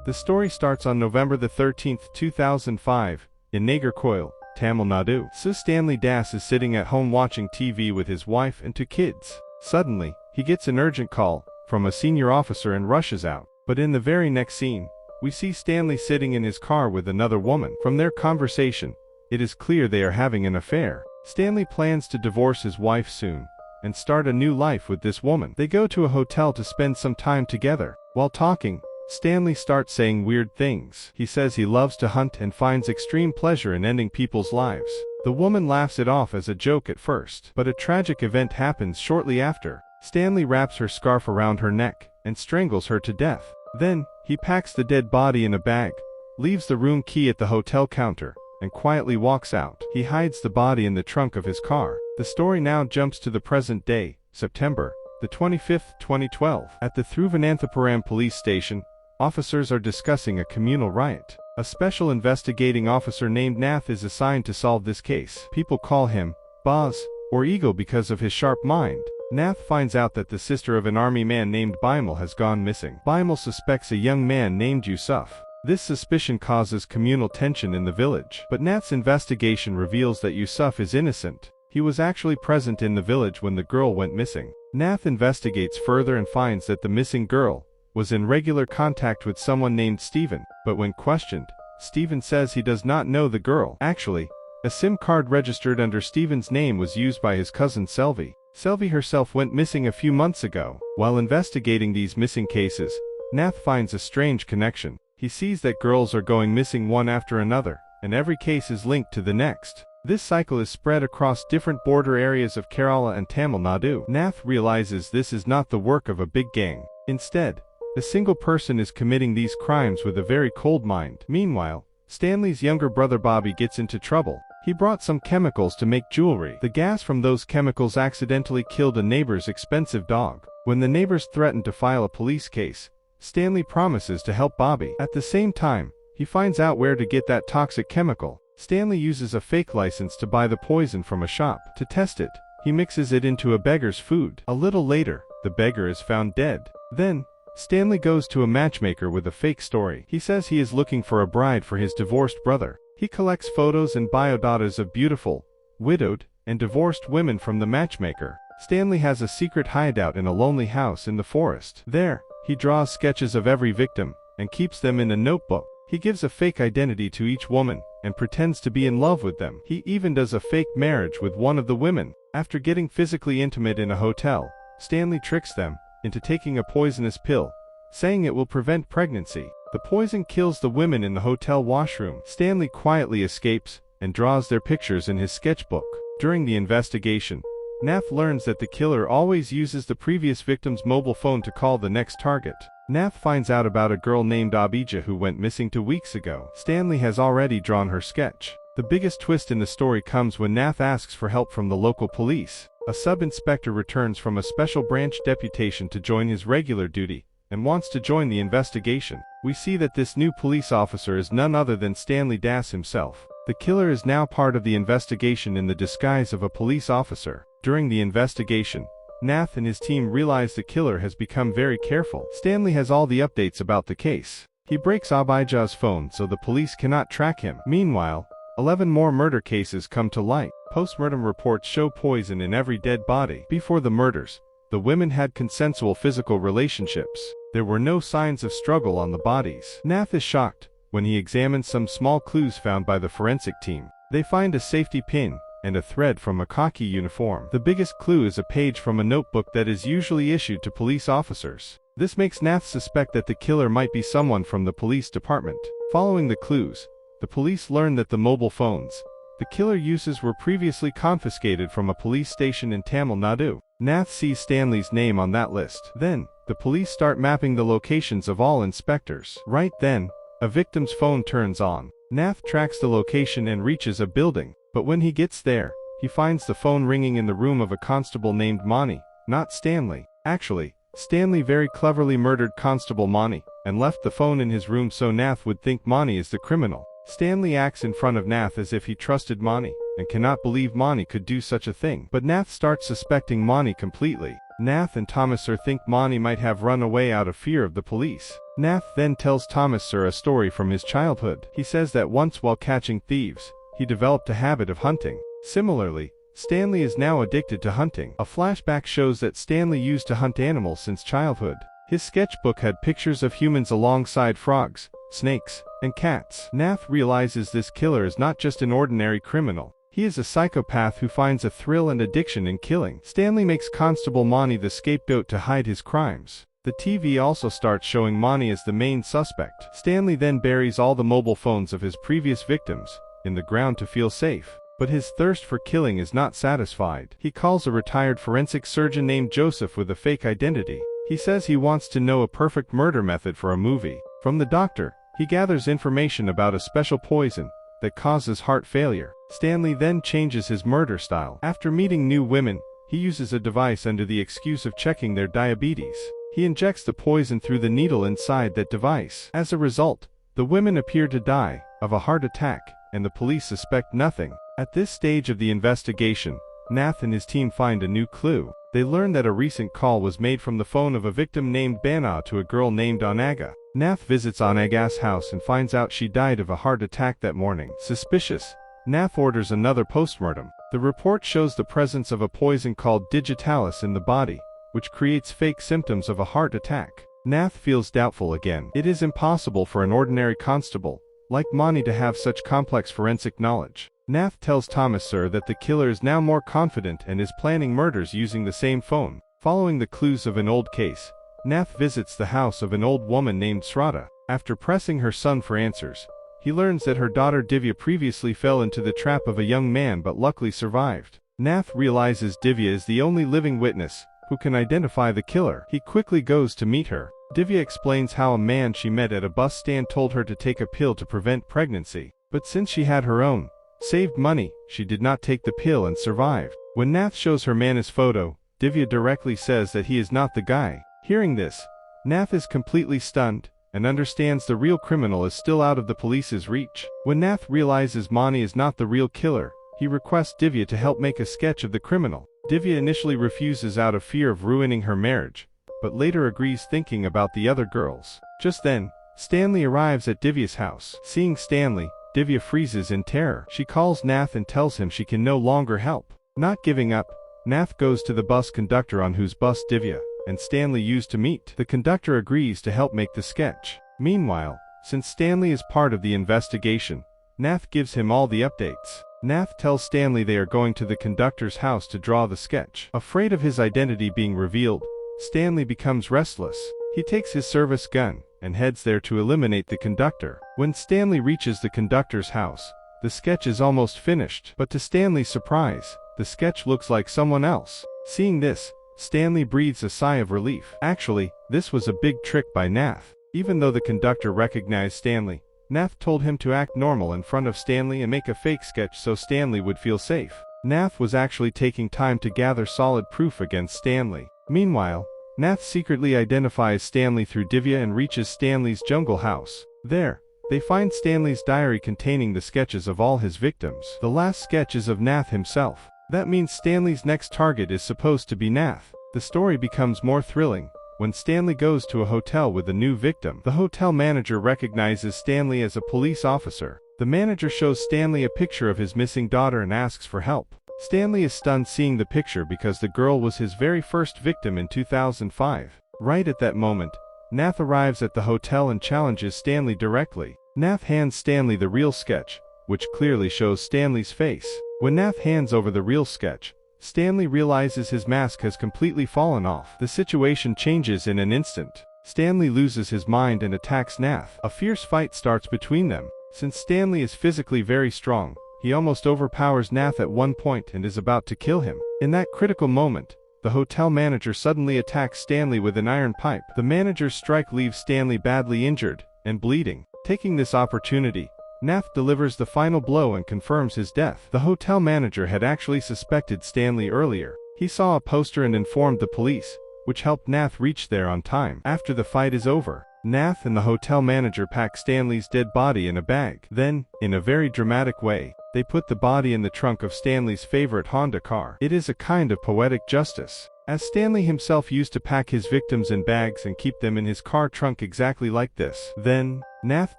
The story starts on November the 13th, 2005, in Nagercoil, Tamil Nadu. Stanley Das is sitting at home watching TV with his wife and two kids. Suddenly, he gets an urgent call from a senior officer and rushes out. But in the very next scene, we see Stanley sitting in his car with another woman. From their conversation, it is clear they are having an affair. Stanley plans to divorce his wife soon and start a new life with this woman. They go to a hotel to spend some time together. While talking, Stanley starts saying weird things. He says he loves to hunt and finds extreme pleasure in ending people's lives. The woman laughs it off as a joke at first, but a tragic event happens shortly after. Stanley wraps her scarf around her neck and strangles her to death. Then, he packs the dead body in a bag, leaves the room key at the hotel counter, and quietly walks out. He hides the body in the trunk of his car. The story now jumps to the present day, September the 25th, 2012. At the Thiruvananthapuram police station, officers are discussing a communal riot. A special investigating officer named Nath is assigned to solve this case. People call him Boz, or Ego, because of his sharp mind. Nath finds out that the sister of an army man named Bimal has gone missing. Bimal suspects a young man named Yusuf. This suspicion causes communal tension in the village. But Nath's investigation reveals that Yusuf is innocent. He was actually present in the village when the girl went missing. Nath investigates further and finds that the missing girl was in regular contact with someone named Stephen. But when questioned, Stephen says he does not know the girl. Actually, a SIM card registered under Stephen's name was used by his cousin Selvi. Selvi herself went missing a few months ago. While investigating these missing cases, Nath finds a strange connection. He sees that girls are going missing one after another, and every case is linked to the next. This cycle is spread across different border areas of Kerala and Tamil Nadu. Nath realizes this is not the work of a big gang. Instead, a single person is committing these crimes with a very cold mind. Meanwhile, Stanley's younger brother Bobby gets into trouble. He brought some chemicals to make jewelry. The gas from those chemicals accidentally killed a neighbor's expensive dog. When the neighbors threaten to file a police case, Stanley promises to help Bobby. At the same time, he finds out where to get that toxic chemical. Stanley uses a fake license to buy the poison from a shop. To test it, he mixes it into a beggar's food. A little later, the beggar is found dead. Then, Stanley goes to a matchmaker with a fake story. He says he is looking for a bride for his divorced brother. He collects photos and biodatas of beautiful, widowed, and divorced women from the matchmaker. Stanley has a secret hideout in a lonely house in the forest. There, he draws sketches of every victim and keeps them in a notebook. He gives a fake identity to each woman and pretends to be in love with them. He even does a fake marriage with one of the women. After getting physically intimate in a hotel, Stanley tricks them into taking a poisonous pill, saying it will prevent pregnancy. The poison kills the women in the hotel washroom. Stanley quietly escapes and draws their pictures in his sketchbook. During the investigation, Nath learns that the killer always uses the previous victim's mobile phone to call the next target. Nath finds out about a girl named Abija who went missing 2 weeks ago. Stanley has already drawn her sketch. The biggest twist in the story comes when Nath asks for help from the local police. A sub-inspector returns from a special branch deputation to join his regular duty and wants to join the investigation. We see that this new police officer is none other than Stanley Das himself. The killer is now part of the investigation in the disguise of a police officer. During the investigation, Nath and his team realize the killer has become very careful. Stanley has all the updates about the case. He breaks Abija's phone so the police cannot track him. Meanwhile, 11 more murder cases come to light. Post-mortem reports show poison in every dead body. Before the murders, the women had consensual physical relationships. There were no signs of struggle on the bodies. Nath is shocked when he examines some small clues found by the forensic team. They find a safety pin and a thread from a khaki uniform. The biggest clue is a page from a notebook that is usually issued to police officers. This makes Nath suspect that the killer might be someone from the police department. Following the clues, the police learn that the mobile phones the killer uses were previously confiscated from a police station in Tamil Nadu. Nath sees Stanley's name on that list. Then, the police start mapping the locations of all inspectors. Right then, a victim's phone turns on. Nath tracks the location and reaches a building. But when he gets there, he finds the phone ringing in the room of a constable named Mani, not Stanley. Actually, Stanley very cleverly murdered Constable Mani and left the phone in his room so Nath would think Mani is the criminal. Stanley acts in front of Nath as if he trusted Mani and cannot believe Mani could do such a thing. But Nath starts suspecting Mani completely. Nath and Thomas Sir think Monty might have run away out of fear of the police. Nath then tells Thomas Sir a story from his childhood. He says that once while catching thieves, he developed a habit of hunting. Similarly, Stanley is now addicted to hunting. A flashback shows that Stanley used to hunt animals since childhood. His sketchbook had pictures of humans alongside frogs, snakes, and cats. Nath realizes this killer is not just an ordinary criminal. He is a psychopath who finds a thrill and addiction in killing. Stanley makes Constable Monty the scapegoat to hide his crimes. The TV also starts showing Monty as the main suspect. Stanley then buries all the mobile phones of his previous victims in the ground to feel safe. But his thirst for killing is not satisfied. He calls a retired forensic surgeon named Joseph with a fake identity. He says he wants to know a perfect murder method for a movie. From the doctor, he gathers information about a special poison that causes heart failure. Stanley then changes his murder style. After meeting new women, he uses a device under the excuse of checking their diabetes. He injects the poison through the needle inside that device. As a result, the women appear to die of a heart attack, and the police suspect nothing. At this stage of the investigation, Nath and his team find a new clue. They learn that a recent call was made from the phone of a victim named Bana to a girl named Onaga. Nath visits Onaga's house and finds out she died of a heart attack that morning. Suspicious, Nath orders another postmortem. The report shows the presence of a poison called digitalis in the body, which creates fake symptoms of a heart attack. Nath feels doubtful again. It is impossible for an ordinary constable like Monty to have such complex forensic knowledge. Nath tells Thomas Sir that the killer is now more confident and is planning murders using the same phone. Following the clues of an old case, Nath visits the house of an old woman named Srata. After pressing her son for answers, he learns that her daughter Divya previously fell into the trap of a young man but luckily survived. Nath realizes Divya is the only living witness who can identify the killer. He quickly goes to meet her. Divya explains how a man she met at a bus stand told her to take a pill to prevent pregnancy, but since she had her own saved money, she did not take the pill and survived. When Nath shows her man his photo, Divya directly says that he is not the guy. Hearing this, Nath is completely stunned and understands the real criminal is still out of the police's reach. When Nath realizes Monty is not the real killer, he requests Divya to help make a sketch of the criminal. Divya initially refuses out of fear of ruining her marriage, but later agrees thinking about the other girls. Just then, Stanley arrives at Divya's house. Seeing Stanley, Divya freezes in terror. She calls Nath and tells him she can no longer help. Not giving up, Nath goes to the bus conductor on whose bus Divya and Stanley used to meet. The conductor agrees to help make the sketch. Meanwhile, since Stanley is part of the investigation, Nath gives him all the updates. Nath tells Stanley they are going to the conductor's house to draw the sketch. Afraid of his identity being revealed, Stanley becomes restless. He takes his service gun and heads there to eliminate the conductor. When Stanley reaches the conductor's house, the sketch is almost finished. But to Stanley's surprise, the sketch looks like someone else. Seeing this, Stanley breathes a sigh of relief. Actually, this was a big trick by Nath. Even though the conductor recognized Stanley, Nath told him to act normal in front of Stanley and make a fake sketch so Stanley would feel safe. Nath was actually taking time to gather solid proof against Stanley. Meanwhile, Nath secretly identifies Stanley through Divya and reaches Stanley's jungle house. There, they find Stanley's diary containing the sketches of all his victims. The last sketch is of Nath himself. That means Stanley's next target is supposed to be Nath. The story becomes more thrilling when Stanley goes to a hotel with a new victim. The hotel manager recognizes Stanley as a police officer. The manager shows Stanley a picture of his missing daughter and asks for help. Stanley is stunned seeing the picture because the girl was his very first victim in 2005. Right at that moment, Nath arrives at the hotel and challenges Stanley directly. Nath hands Stanley the real sketch, which clearly shows Stanley's face. When Nath hands over the real sketch, Stanley realizes his mask has completely fallen off. The situation changes in an instant. Stanley loses his mind and attacks Nath. A fierce fight starts between them. Since Stanley is physically very strong, he almost overpowers Nath at one point and is about to kill him. In that critical moment, the hotel manager suddenly attacks Stanley with an iron pipe. The manager's strike leaves Stanley badly injured and bleeding. Taking this opportunity, Nath delivers the final blow and confirms his death. The hotel manager had actually suspected Stanley earlier. He saw a poster and informed the police, which helped Nath reach there on time. After the fight is over, Nath and the hotel manager pack Stanley's dead body in a bag. Then, in a very dramatic way, they put the body in the trunk of Stanley's favorite Honda car. It is a kind of poetic justice, as Stanley himself used to pack his victims in bags and keep them in his car trunk exactly like this. Then, Nath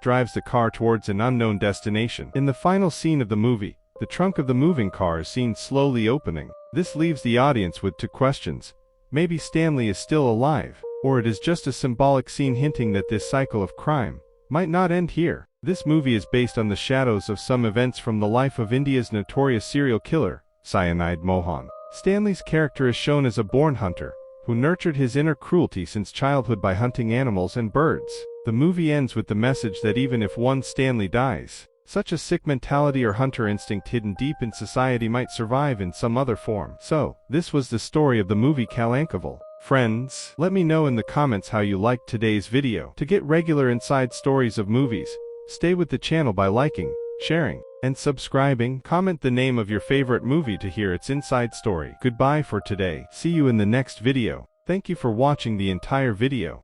drives the car towards an unknown destination. In the final scene of the movie, the trunk of the moving car is seen slowly opening. This leaves the audience with two questions. Maybe Stanley is still alive, or it is just a symbolic scene hinting that this cycle of crime might not end here. This movie is based on the shadows of some events from the life of India's notorious serial killer, Cyanide Mohan. Stanley's character is shown as a born hunter, who nurtured his inner cruelty since childhood by hunting animals and birds. The movie ends with the message that even if one Stanley dies, such a sick mentality or hunter instinct hidden deep in society might survive in some other form. So, this was the story of the movie Kalamkaval. Friends, let me know in the comments how you liked today's video. To get regular inside stories of movies, stay with the channel by liking, sharing, and subscribing. Comment the name of your favorite movie to hear its inside story. Goodbye for today. See you in the next video. Thank you for watching the entire video.